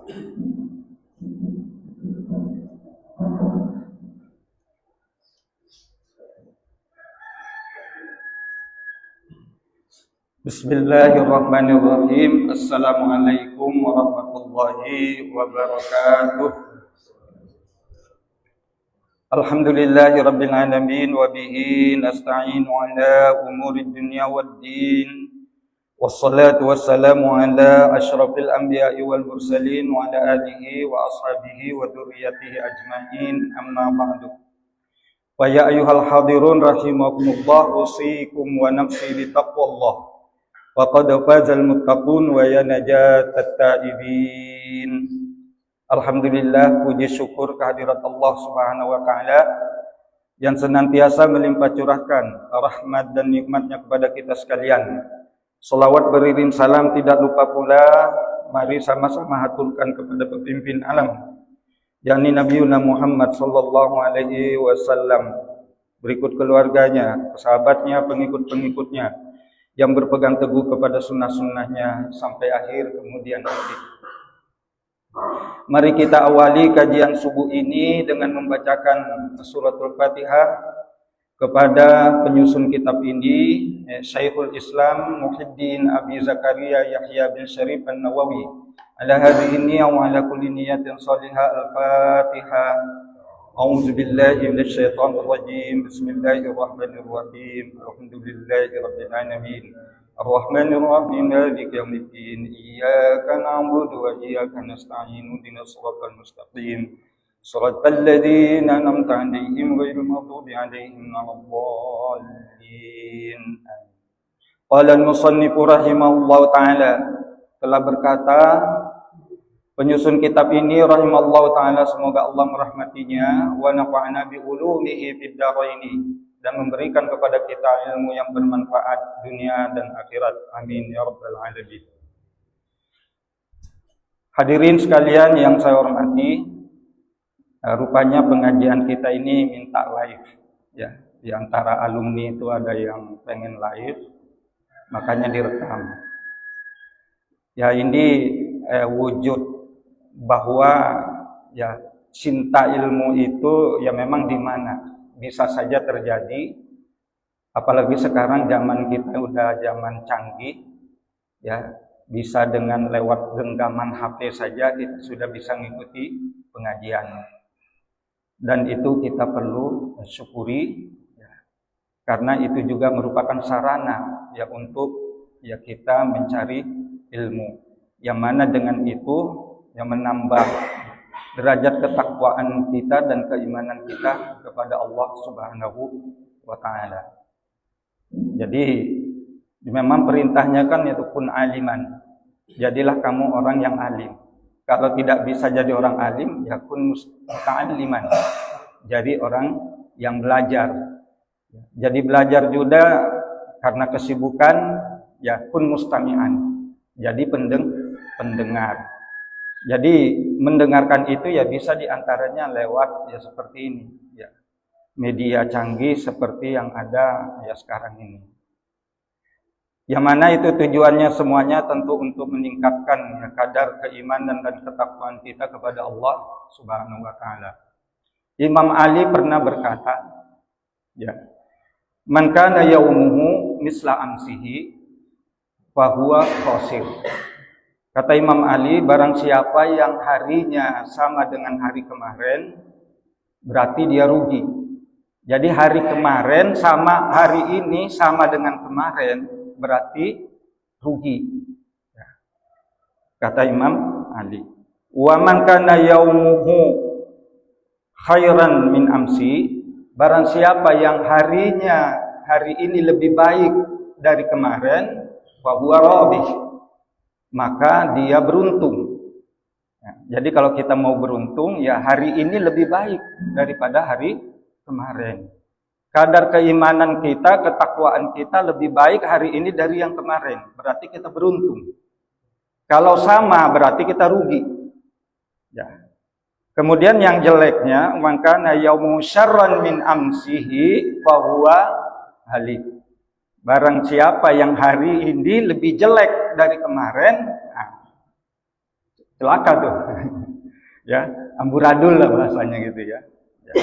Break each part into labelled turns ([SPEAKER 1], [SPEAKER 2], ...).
[SPEAKER 1] Bismillahirrahmanirrahim. Assalamualaikum warahmatullahi wabarakatuh. Alhamdulillahi rabbil alamin wa bihi nasta'inu ala umuri dunya waddin. Wassalatu wassalamu ala asyrafil anbiya'i wal mursalin wa ala alihi wa ashabihi wa dzurriyyatihi ajmain. Amma ba'du. Wa ya ayyuhal hadirun rahimakumullah, usikum wa nafsi bi taqwallah. Faqad fazal muttaqun wa ya najatat taibin. Alhamdulillah, puji syukur kehadirat Allah Subhanahu wa taala yang senantiasa melimpah curahkan rahmat dan nikmatnya kepada kita sekalian. Salawat beriring salam tidak lupa pula mari sama-sama haturkan kepada pemimpin alam, yakni Nabiuna Muhammad sallallahu alaihi wasallam, berikut keluarganya, sahabatnya, pengikut-pengikutnya yang berpegang teguh kepada sunnah-sunnahnya sampai akhir kemudian nanti. Mari kita awali kajian subuh ini dengan membacakan suratul Fatihah kepada penyusun kitab ini, Syekhul Islam Muhyiddin Abi Zakaria Yahya bin Syarif An-Nawawi. Ala hadhihi niyyah wa ala kulli niyatin salihah. Al-Fatihah. A'udzu billahi minasy syaithanir rajim. Bismillahirrahmanirrahim. Alhamdulillahirabbil alamin. Arrahmanir rahim. Maliki yaumiddin. Iyyaka na'budu wa iyyaka nasta'in. Ihdinas siratal mustaqim. Shiratal ladzina an'amta 'alaihim ghairil maghdubi 'alaihim waladdallin. Qala al-musannif rahimahullahu taala, telah berkata penyusun kitab ini rahimallahu taala, semoga Allah merahmatinya, wa nafa'ana bi ulumihi fid dharaini, dan memberikan kepada kita ilmu yang bermanfaat dunia dan akhirat. Amin ya rabbal alamin. Hadirin sekalian yang saya hormati, rupanya pengajian kita ini minta live ya. Di antara alumni itu ada yang pengen live, makanya direkam. Ya, ini wujud bahwa ya cinta ilmu itu ya memang di mana bisa saja terjadi, apalagi sekarang zaman kita udah zaman canggih ya, bisa dengan lewat genggaman HP saja kita sudah bisa mengikuti pengajian, dan itu kita perlu syukuri ya, karena itu juga merupakan sarana ya untuk ya kita mencari ilmu, yang mana dengan itu yang menambah derajat ketakwaan kita dan keimanan kita kepada Allah Subhanahu wa taala. Jadi memang perintahnya kan yaitu kun aliman. Jadilah kamu orang yang alim. Kalau tidak bisa jadi orang alim, ya kun musta'aliman. Jadi orang yang belajar. Jadi belajar juga karena kesibukan, ya kun mustami'an. Jadi pendengar. Jadi mendengarkan itu ya bisa diantaranya lewat ya seperti ini ya, media canggih seperti yang ada ya sekarang ini. Yang mana itu tujuannya semuanya tentu untuk meningkatkan ya, kadar keimanan dan ketakwaan kita kepada Allah Subhanahu wa taala. Imam Ali pernah berkata, ya, man kana yaumuhu misla amsihi fa huwa khasir. Kata Imam Ali, barang siapa yang harinya sama dengan hari kemarin, berarti dia rugi. Jadi hari kemarin sama hari ini sama dengan kemarin, berarti rugi. Kata Imam Ali. Wa man kana yaumuhu khairan min amsi, barang siapa yang harinya hari ini lebih baik dari kemarin, fa huwa rabih, maka dia beruntung. Ya, jadi kalau kita mau beruntung, ya hari ini lebih baik daripada hari kemarin. Kadar keimanan kita, ketakwaan kita lebih baik hari ini dari yang kemarin, berarti kita beruntung. Kalau sama, berarti kita rugi. Ya. Kemudian yang jeleknya, maka yaumu syarran min amsihi fahuwa halik. Barang siapa yang hari ini lebih jelek dari kemarin, nah, celaka tuh. Ya, amburadul lah bahasanya gitu ya. Ya.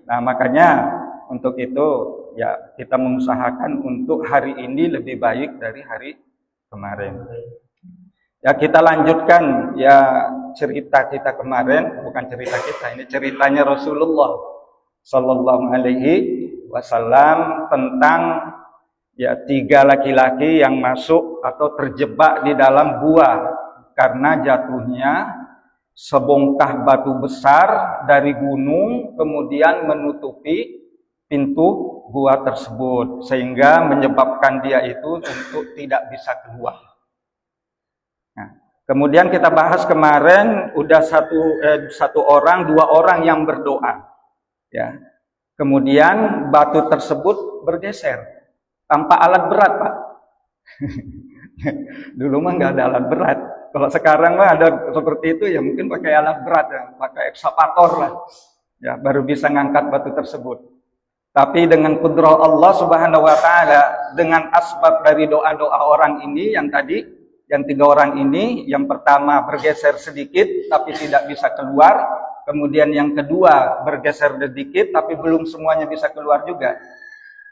[SPEAKER 1] Nah, makanya untuk itu ya kita mengusahakan untuk hari ini lebih baik dari hari kemarin. Ya, kita lanjutkan ya cerita kita kemarin, bukan cerita kita, ini ceritanya Rasulullah Sallallahu Alaihi Wasallam tentang ya 3 laki-laki yang masuk atau terjebak di dalam gua karena jatuhnya sebongkah batu besar dari gunung kemudian menutupi pintu gua tersebut sehingga menyebabkan dia itu untuk tidak bisa keluar. Nah, kemudian kita bahas kemarin udah satu orang, 2 orang yang berdoa, ya. Kemudian batu tersebut bergeser tanpa alat berat, Pak. Dulu mah nggak ada alat berat. Kalau sekarang mah ada seperti itu ya mungkin pakai alat berat, ya, pakai ekskavator lah, ya baru bisa ngangkat batu tersebut. Tapi dengan kudrah Allah Subhanahu Wa Taala, dengan asbab dari doa-doa orang ini yang tadi, yang 3 orang ini, yang pertama bergeser sedikit tapi tidak bisa keluar, kemudian yang kedua bergeser sedikit tapi belum semuanya bisa keluar juga,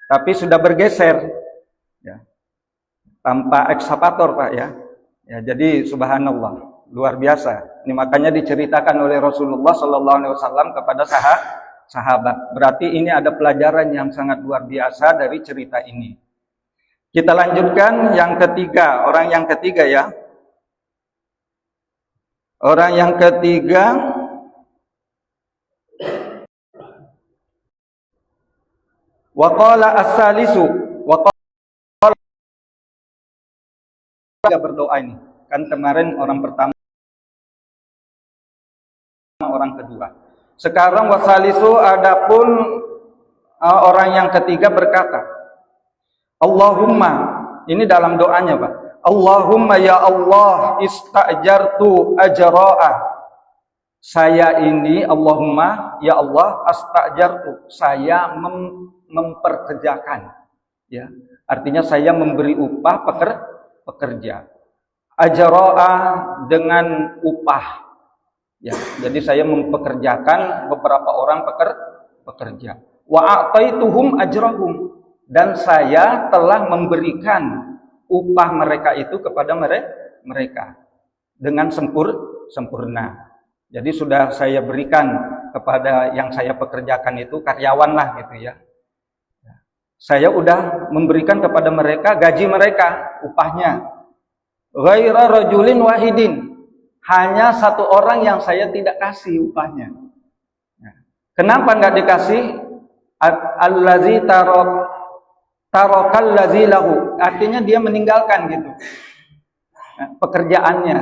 [SPEAKER 1] tapi sudah bergeser, ya, tanpa ekskavator, Pak, ya. Ya, jadi subhanallah, luar biasa. Ini makanya diceritakan oleh Rasulullah Sallallahu Alaihi Wasallam kepada sahabat. Berarti ini ada pelajaran yang sangat luar biasa dari cerita ini. Kita lanjutkan yang ketiga, orang yang ketiga ya. Orang yang ketiga waqala as-salisu berdoa ini. Kan kemarin orang pertama, orang kedua. Sekarang wasalisu adapun orang yang ketiga berkata, Allahumma, ini dalam doanya, Pak. Allahumma ya Allah istajartu ajra'a. Saya ini Allahumma ya Allah astajartu, saya memperkerjakan, ya. Artinya saya memberi upah pekerja. Ajra'a dengan upah, ya. Jadi saya mempekerjakan beberapa orang pekerja. Wa a'taituhum ajrahum, dan saya telah memberikan upah mereka itu kepada mereka dengan sempurna. Jadi sudah saya berikan kepada yang saya pekerjakan itu karyawan lah gitu ya. Saya udah memberikan kepada mereka gaji mereka, upahnya. Ghaira rajulin wahidin, hanya 1 orang yang saya tidak kasih upahnya. Kenapa nggak dikasih? Allazi tarakal ladzi lahu, artinya dia meninggalkan gitu. Pekerjaannya,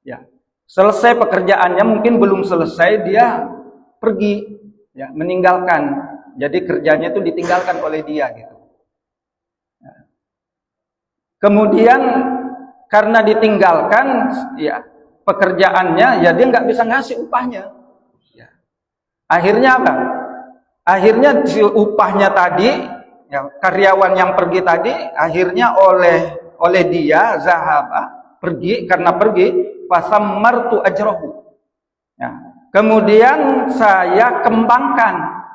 [SPEAKER 1] ya. Selesai pekerjaannya, mungkin belum selesai dia pergi, ya, meninggalkan. Jadi kerjanya itu ditinggalkan oleh dia gitu. Kemudian karena ditinggalkan, ya, pekerjaannya, ya dia nggak bisa ngasih upahnya. Ya. Akhirnya apa? Akhirnya si upahnya tadi, ya, karyawan yang pergi tadi, akhirnya oleh dia zahaba, pergi, karena pergi, fasammartu ajrahu. Ya. Kemudian saya kembangkan.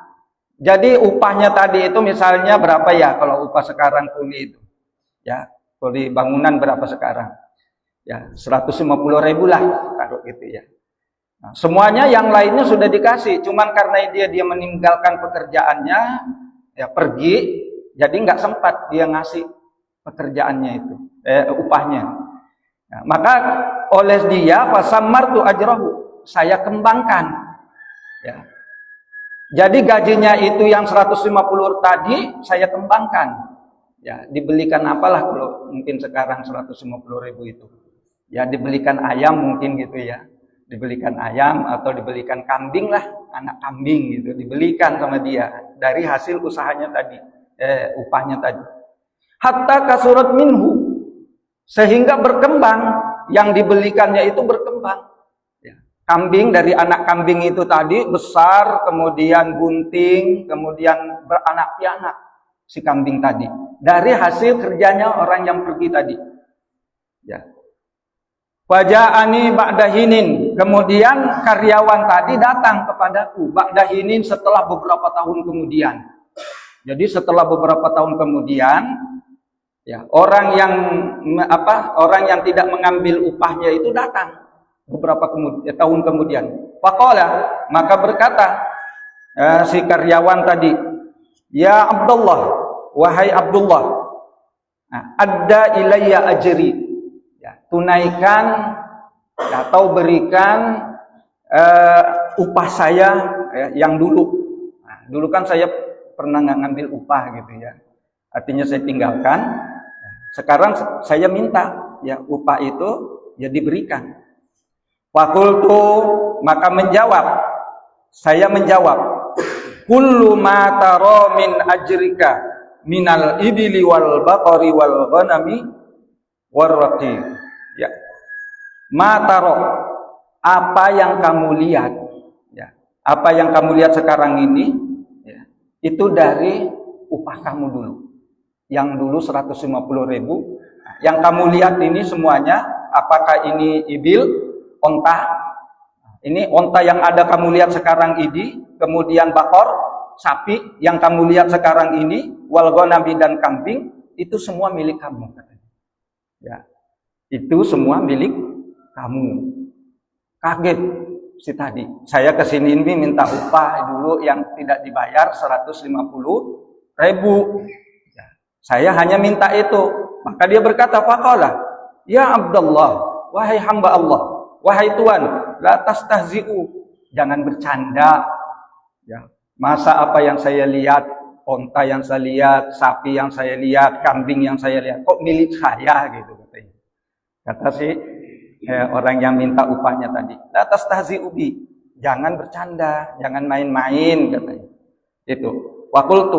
[SPEAKER 1] Jadi upahnya tadi itu misalnya berapa ya kalau upah sekarang kuli itu? Ya, kuli bangunan berapa sekarang? Ya, 150.000 lah, taruh gitu ya. Nah, semuanya yang lainnya sudah dikasih, cuman karena dia meninggalkan pekerjaannya, ya pergi, jadi nggak sempat dia ngasih pekerjaannya itu, upahnya. Nah, maka oleh dia fasammartu ajrahu, saya kembangkan, ya. Jadi gajinya itu yang 150 tadi saya kembangkan, ya, dibelikan apalah kalau mungkin sekarang 150.000 itu, ya dibelikan ayam mungkin gitu ya, dibelikan ayam atau dibelikan kambing lah, anak kambing gitu, dibelikan sama dia dari hasil usahanya tadi, upahnya tadi. Hatta kasurat minhu, sehingga berkembang, yang dibelikannya itu berkembang. Kambing, dari anak kambing itu tadi besar, kemudian gunting, kemudian beranak pianak si kambing tadi. Dari hasil kerjanya orang yang pergi tadi. Ya. Faja'ani ba'da hinin. Kemudian karyawan tadi datang kepadaku ba'da hinin setelah beberapa tahun kemudian. Jadi setelah beberapa tahun kemudian, ya, orang yang tidak mengambil upahnya itu datang beberapa tahun kemudian. Faqala, maka berkata si karyawan tadi, ya Abdullah, wahai Abdullah, adda ilayya ajri. Tunaikan atau berikan upah saya yang dulu. Nah, dulu kan saya pernah nggak ngambil upah gitu ya. Artinya saya tinggalkan. Sekarang saya minta ya upah itu ya diberikan. Fakultu, maka saya menjawab, kullu ma tara min ajrika minal ibili wal baqari wal ghanami warraqi. Ya, mataro, apa yang kamu lihat, ya, apa yang kamu lihat sekarang ini, ya, itu dari upah kamu dulu. Yang dulu 150.000, yang kamu lihat ini semuanya, apakah ini ibil, onta? Ini onta yang ada kamu lihat sekarang ini, kemudian bakor, sapi yang kamu lihat sekarang ini, wal ghanami dan kambing, itu semua milik kamu. Ya. Itu semua milik kamu. Kaget si tadi. Saya kesini ini minta upah dulu yang tidak dibayar 150.000. Ya, saya hanya minta itu. Maka dia berkata, faqala, ya Abdullah, wahai hamba Allah, wahai Tuhan, la tastahzi'u, jangan bercanda. Ya, masa apa yang saya lihat, onta yang saya lihat, sapi yang saya lihat, kambing yang saya lihat, kok milik saya gitu. Kata si orang yang minta upahnya tadi, la tastahzi'u bi, jangan bercanda, jangan main-main katanya. Itu. Waqultu,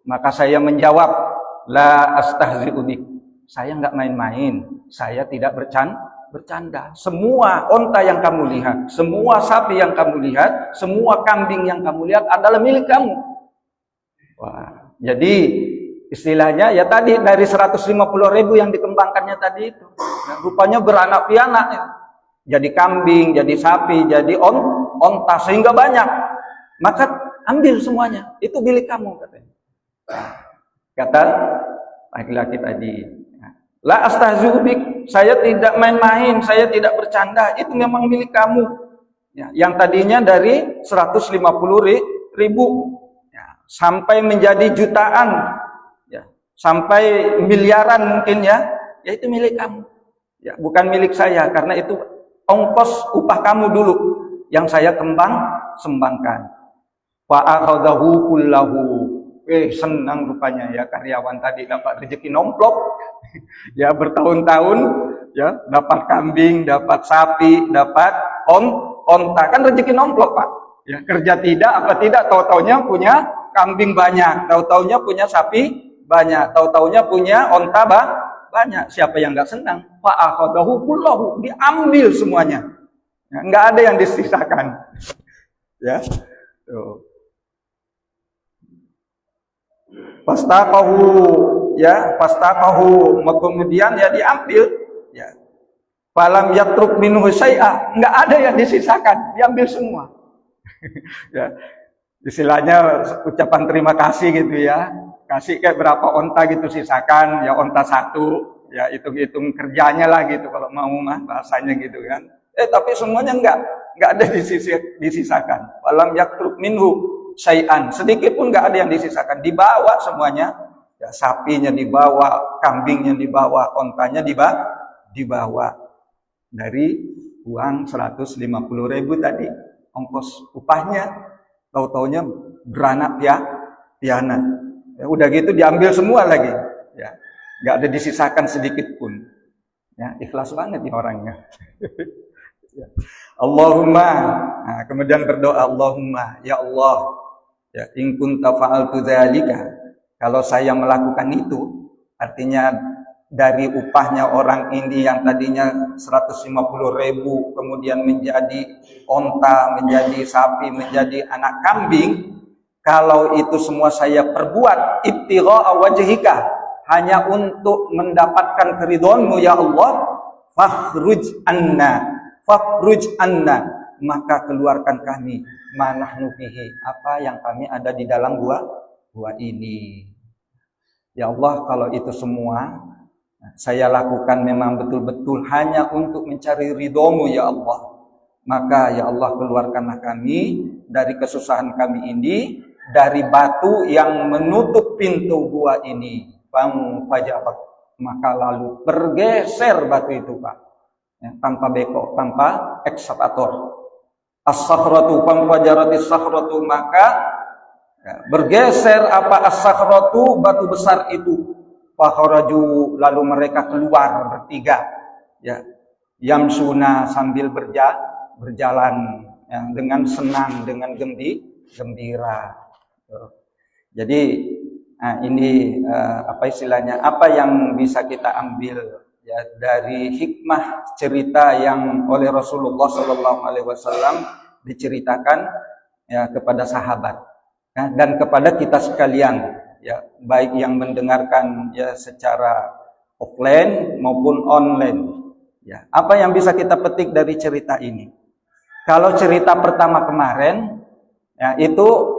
[SPEAKER 1] maka saya menjawab, la astahzi'u bi, saya enggak main-main, saya tidak bercanda. Semua onta yang kamu lihat, semua sapi yang kamu lihat, semua kambing yang kamu lihat adalah milik kamu. Wah, jadi istilahnya ya tadi dari 150.000 yang dikembangkannya tadi itu, ya, rupanya beranak pianak ya. Jadi kambing, jadi sapi, jadi onta sehingga banyak. Maka ambil semuanya, itu milik kamu katanya. Kata laki-laki tadi, la astahzi'u bik, saya tidak main-main, saya tidak bercanda, itu memang milik kamu. Ya, yang tadinya dari 150.000 ya, sampai menjadi jutaan. Sampai miliaran mungkin ya itu milik kamu. Ya, bukan milik saya karena itu ongkos upah kamu dulu yang saya sembangkan. Fa akhadahu kullahu. Senang rupanya ya karyawan tadi dapat rezeki nomplok. Ya bertahun-tahun ya dapat kambing, dapat sapi, dapat onta, kan rezeki nomplok, Pak. Ya kerja tidak apa tidak tahu-taunya punya kambing banyak, tahu-taunya punya sapi banyak, tahu-taunya punya onta banyak. Siapa yang nggak senang? Fa'akhadahu kullahu, diambil semuanya. Ya, nggak ada yang disisakan. Ya. Tuh. Fastaqahu, ya, fastaqahu, kemudian ya diambil, ya. Falam yatruk minhu syai'a, nggak ada yang disisakan, diambil semua. Ya. Istilahnya ucapan terima kasih gitu ya. Kasih kayak berapa onta gitu sisakan, ya onta satu, ya hitung-hitung kerjanya lah gitu kalau mau mah bahasanya gitu kan. Tapi semuanya enggak ada disisakan. Walam yatruk minhu syai'an, sedikit pun enggak ada yang disisakan, dibawa semuanya. Ya sapinya dibawa, kambingnya dibawa, ontanya dibawa. Dari uang 150.000 tadi ongkos upahnya, tahu-taunya beranak pianak. Ya, udah gitu diambil semua lagi, ya nggak ada disisakan sedikit pun, ya ikhlas banget nih orangnya. Ya. Allahumma, nah, kemudian berdoa, Allahumma, ya Allah, ya in kunta fa'altu dzalika, kalau saya melakukan itu, artinya dari upahnya orang ini yang tadinya 150.000 kemudian menjadi onta, menjadi sapi, menjadi anak kambing. Kalau itu semua saya perbuat ibtigha'a wajhika, hanya untuk mendapatkan keridhaanmu ya Allah, fakhruj anna, maka keluarkan kami, manahnu fihi, apa yang kami ada di dalam gua ini. Ya Allah, kalau itu semua saya lakukan memang betul-betul hanya untuk mencari ridho-Mu ya Allah, maka ya Allah keluarkanlah kami dari kesusahan kami ini, dari batu yang menutup pintu gua ini. Fajabat, maka lalu bergeser batu itu, Pak, ya, tanpa beko, tanpa ekskavator. As-sakhratu famfajaratis sakhratu, maka ya, bergeser apa as-sakhratu, batu besar itu. Fakharaju, lalu mereka keluar bertiga, ya, yamsuna, sambil berjalan ya, dengan senang, dengan gembira. Jadi ini apa istilahnya, apa yang bisa kita ambil ya dari hikmah cerita yang oleh Rasulullah SAW diceritakan ya kepada sahabat ya, dan kepada kita sekalian ya, baik yang mendengarkan ya secara offline maupun online ya. Apa yang bisa kita petik dari cerita ini? Kalau cerita pertama kemarin ya, itu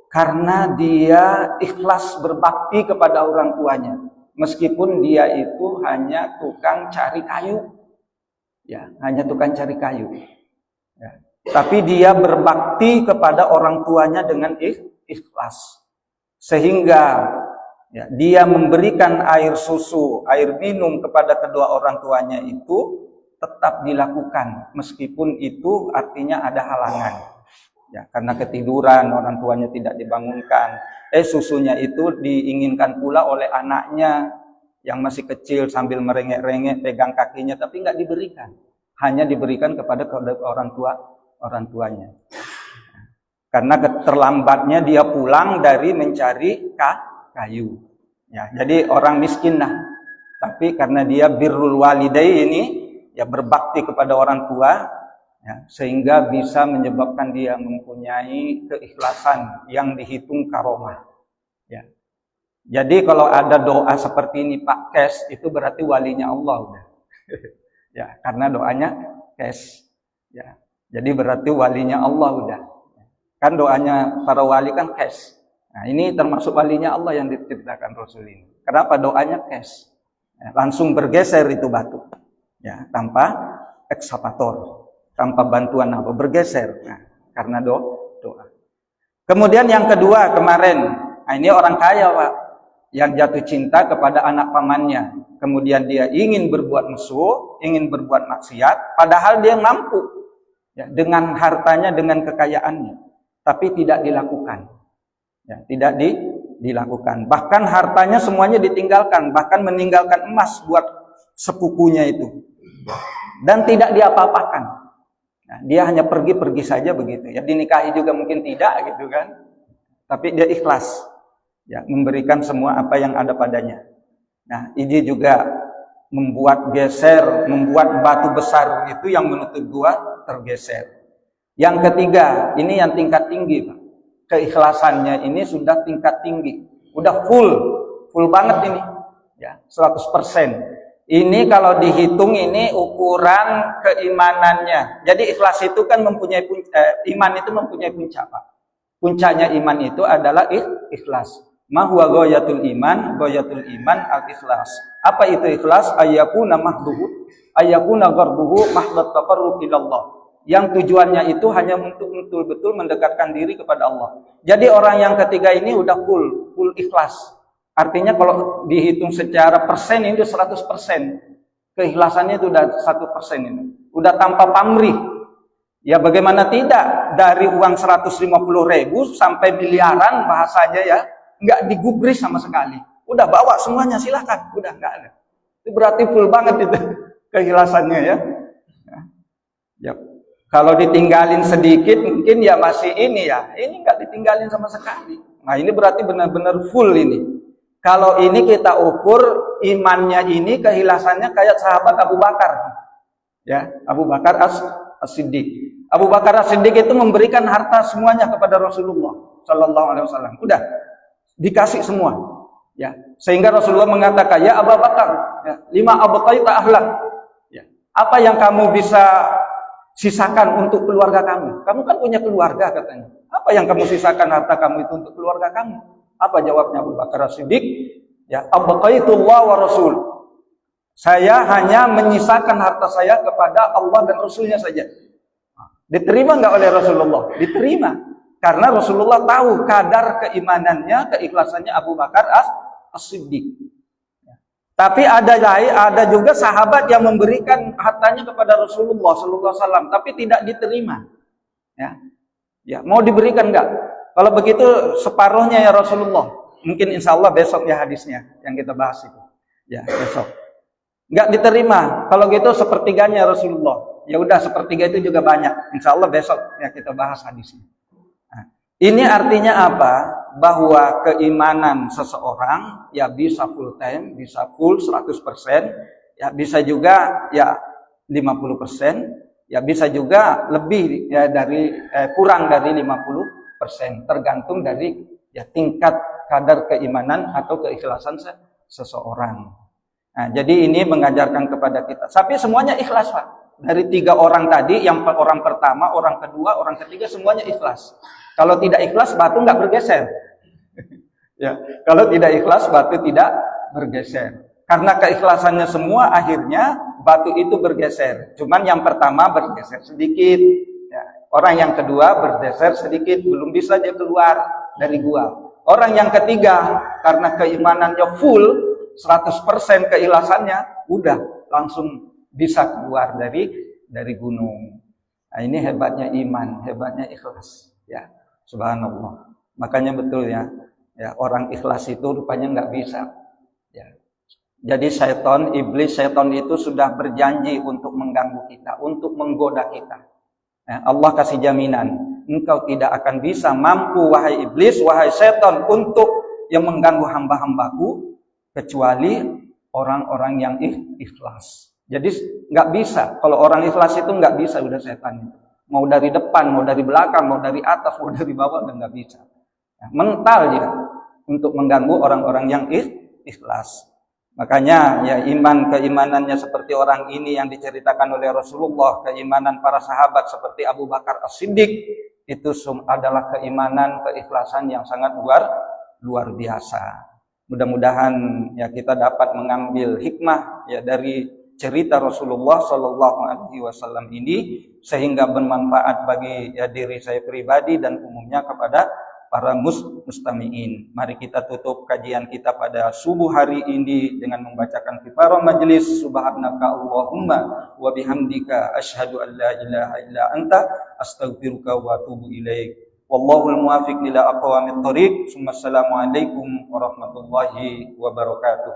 [SPEAKER 1] karena dia ikhlas berbakti kepada orang tuanya, meskipun dia itu hanya tukang cari kayu, ya, hanya tukang cari kayu. Ya. Tapi dia berbakti kepada orang tuanya dengan ikhlas, sehingga ya, dia memberikan air susu, air minum kepada kedua orang tuanya itu tetap dilakukan, meskipun itu artinya ada halangan. Ya, karena ketiduran, orang tuanya tidak dibangunkan. Susunya itu diinginkan pula oleh anaknya yang masih kecil sambil merengek-rengek pegang kakinya, tapi nggak diberikan. Hanya diberikan kepada orang tuanya. Karena terlambatnya dia pulang dari mencari kayu. Ya, jadi orang miskin lah. Tapi karena dia birrul walidai ini, ya berbakti kepada orang tua, ya, sehingga bisa menyebabkan dia mempunyai keikhlasan yang dihitung karomah. Ya. Jadi kalau ada doa seperti ini Pak Kes, itu berarti walinya Allah udah. Ya, karena doanya Kes. Ya. Jadi berarti walinya Allah udah. Kan doanya para wali kan Kes. Nah, ini termasuk walinya Allah yang diceritakan Rasul ini. Kenapa doanya Kes? Ya, langsung bergeser itu batu. Ya, tanpa ekskavator. Tanpa bantuan apa, bergeser. Nah, karena doa. Kemudian yang kedua kemarin, nah ini orang kaya Pak, yang jatuh cinta kepada anak pamannya. Kemudian dia ingin berbuat mesum, ingin berbuat maksiat, padahal dia mampu ya, dengan hartanya, dengan kekayaannya, tapi tidak dilakukan. Ya, tidak dilakukan. Bahkan hartanya semuanya ditinggalkan, bahkan meninggalkan emas buat sepupunya itu, dan tidak diapa-apakan. Nah, dia hanya pergi-pergi saja begitu ya, dinikahi juga mungkin tidak gitu kan, tapi dia ikhlas ya memberikan semua apa yang ada padanya. Nah, ini juga membuat batu besar itu yang menutup gua tergeser. Yang ketiga, ini yang tingkat tinggi Pak. Keikhlasannya ini sudah tingkat tinggi, udah full banget ini ya, 100%. Ini kalau dihitung ini ukuran keimanannya. Jadi ikhlas itu kan mempunyai iman itu mempunyai puncak, Pak. Puncaknya iman itu adalah ikhlas. Ma huwa ghayatul iman al-ikhlas. Apa itu ikhlas? Ayyakuna mahduhu, ayyakuna gharduhu mahdat taqarrub ilallah. Yang tujuannya itu hanya untuk betul-betul mendekatkan diri kepada Allah. Jadi orang yang ketiga ini udah full ikhlas. Artinya kalau dihitung secara persen ini udah 100%. Keikhlasannya itu udah 100% ini. Udah tanpa pamrih. Ya bagaimana tidak, dari uang 150.000 sampai miliaran bahasanya ya, nggak digubris sama sekali. Udah bawa semuanya silakan, udah nggak ada. Itu berarti full banget itu keikhlasannya ya. Ya. Kalau ditinggalin sedikit mungkin ya masih ini ya. Ini nggak ditinggalin sama sekali. Nah ini berarti benar-benar full ini. Kalau ini kita ukur imannya ini, keikhlasannya kayak sahabat Abu Bakar. Ya, Abu Bakar As-Siddiq. Abu Bakar As-Siddiq itu memberikan harta semuanya kepada Rasulullah sallallahu alaihi wasallam. Udah dikasih semua. Ya, sehingga Rasulullah mengatakan, "Ya Abu Bakar, ya, lima abqaita ahlak." Ya, Apa yang kamu bisa sisakan untuk keluarga kamu? Kamu kan punya keluarga katanya. Apa yang kamu sisakan harta kamu itu untuk keluarga kamu? Apa jawabnya Abu Bakar As-Siddiq? Ya, abqaitullah wa rasul. Saya hanya menyisakan harta saya kepada Allah dan Rasulnya saja. Diterima nggak oleh Rasulullah? Diterima. Karena Rasulullah tahu kadar keimanannya, keikhlasannya Abu Bakar As-Siddiq. Tapi ada juga sahabat yang memberikan hartanya kepada Rasulullah SAW, tapi tidak diterima. Ya, mau diberikan nggak? Kalau begitu separuhnya ya Rasulullah. Mungkin insya Allah besok ya hadisnya yang kita bahas itu. Ya, besok. Nggak diterima. Kalau gitu sepertiganya Rasulullah. Ya udah, sepertiga itu juga banyak. Insya Allah besok ya kita bahas hadisnya. Nah, ini artinya apa? Bahwa keimanan seseorang ya bisa full time, bisa full 100%, ya bisa juga ya 50%, ya bisa juga lebih ya dari kurang dari 50%, tergantung dari ya tingkat kadar keimanan atau keikhlasan seseorang. Nah, jadi ini mengajarkan kepada kita. Tapi semuanya ikhlas, Pak. Dari 3 orang tadi, yang orang pertama, orang kedua, orang ketiga, semuanya ikhlas. Kalau tidak ikhlas, batu nggak bergeser. Ya, kalau tidak ikhlas, batu tidak bergeser. Karena keikhlasannya semua, akhirnya batu itu bergeser. Cuman yang pertama bergeser sedikit. Ya, orang yang kedua bergeser sedikit, belum bisa dia keluar dari gua. Orang yang ketiga, karena keimanannya full, 100% keikhlasannya, udah langsung bisa keluar dari gunung. Nah, ini hebatnya iman, hebatnya ikhlas. Ya, subhanallah. Makanya betul ya, orang ikhlas itu rupanya nggak bisa. Ya. Jadi iblis setan itu sudah berjanji untuk mengganggu kita, untuk menggoda kita. Ya, Allah kasih jaminan, engkau tidak akan bisa mampu wahai iblis, wahai setan, untuk yang mengganggu hamba-hambaku, kecuali orang-orang yang ikhlas. Jadi nggak bisa. Kalau orang ikhlas itu nggak bisa udah setan itu. Mau dari depan, mau dari belakang, mau dari atas, mau dari bawah, nggak bisa. Nah, mental dia untuk mengganggu orang-orang yang ikhlas. Makanya ya keimanannya seperti orang ini yang diceritakan oleh Rasulullah, keimanan para sahabat seperti Abu Bakar As-Siddiq, itu adalah keimanan, keikhlasan yang sangat luar biasa. Mudah-mudahan ya kita dapat mengambil hikmah ya dari cerita Rasulullah Shallallahu Alaihi Wasallam ini, sehingga bermanfaat bagi ya diri saya pribadi dan umumnya kepada para mustami'in. Mari kita tutup kajian kita pada subuh hari ini dengan membacakan kifarah majlis. Subhanaka Allahumma wa bihamdika asyhadu an la ilaha illa anta astaghfiruka wa atubu ilaik. Wallahul muwaffiq ila aqwamit thoriq. Assalamualaikum warahmatullahi wabarakatuh.